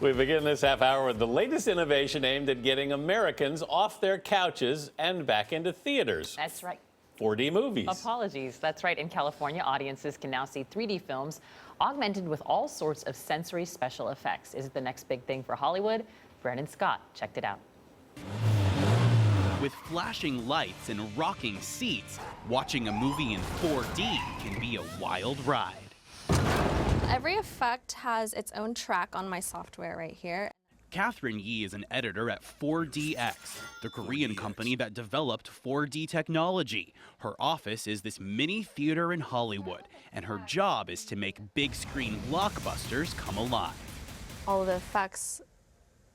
We begin this half hour with the latest innovation aimed at getting Americans off their couches and back into theaters. That's right. 4D movies. Apologies. That's right. In California, audiences can now see 3D films augmented with all sorts of sensory special effects. Is it the next big thing for Hollywood? Brandon Scott checked it out. With flashing lights and rocking seats, watching a movie in 4D can be a wild ride. Every effect has its own track on my software right here. Catherine Yi is an editor at 4DX, the Korean company that developed 4D technology. Her office is this mini theater in Hollywood, and her job is to make big screen blockbusters come alive. All of the effects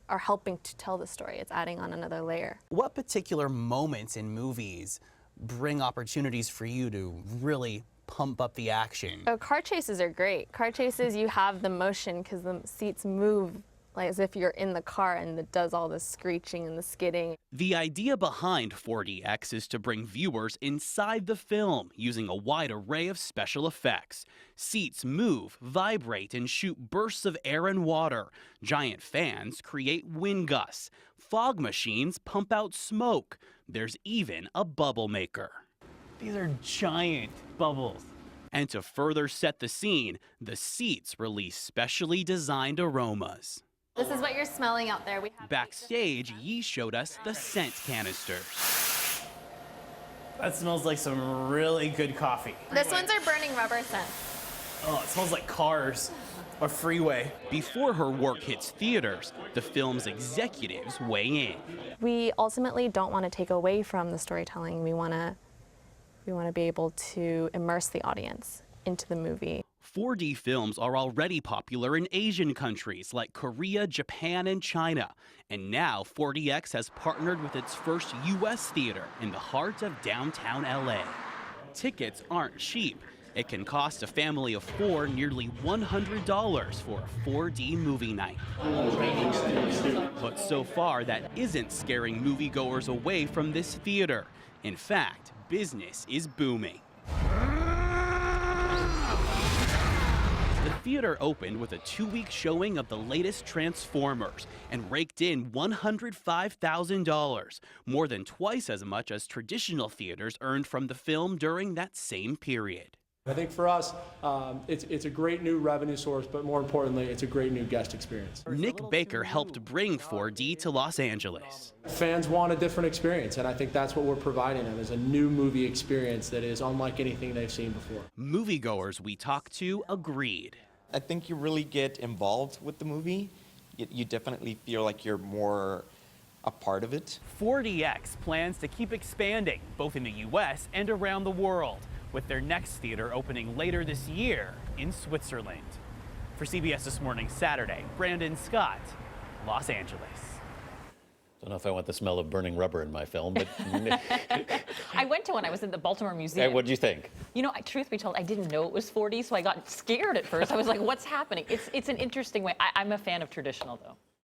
are helping to tell the story. It's adding on another layer. What particular moments in movies bring opportunities for you to really pump up the action? Oh, car chases are great. Car chases, you have the motion because the seats move like as if you're in the car, and it does all the screeching and the skidding. The idea behind 4DX is to bring viewers inside the film using a wide array of special effects. Seats move, vibrate, and shoot bursts of air and water. Giant fans create wind gusts. Fog machines pump out smoke. There's even a bubble maker. These are giant bubbles. And to further set the scene, the seats release specially designed aromas. This is what you're smelling out there. Backstage, Yi showed us the scent canisters. That smells like some really good coffee. This one's our burning rubber scent. Oh, it smells like cars or freeway. Before her work hits theaters, the film's executives weigh in. We ultimately don't want to take away from the storytelling. We want to be able to immerse the audience into the movie. 4D films are already popular in Asian countries like Korea, Japan, and China. And now 4DX has partnered with its first U.S. theater in the heart of downtown LA. Tickets aren't cheap. It can cost a family of four nearly $100 for a 4D movie night. But so far, that isn't scaring moviegoers away from this theater. In fact, business is booming. The theater opened with a 2-week showing of the latest Transformers and raked in $105,000, more than twice as much as traditional theaters earned from the film during that same period. I think for us, it's a great new revenue source, but more importantly, it's a great new guest experience. Nick Baker helped bring 4D to Los Angeles. Fans want a different experience, and I think that's what we're providing them, is a new movie experience that is unlike anything they've seen before. Moviegoers we talked to agreed. I think you really get involved with the movie. You definitely feel like you're more a part of it. 4DX plans to keep expanding, both in the U.S. and around the world, with their next theater opening later this year in Switzerland. For CBS This Morning Saturday, Brandon Scott, Los Angeles. Don't know if I want the smell of burning rubber in my film, but I went to one. I was at the Baltimore Museum. what did you think? You know, truth be told, I didn't know it was 4D, so I got scared at first. I was like, what's happening? It's an interesting way. I'm a fan of traditional, though.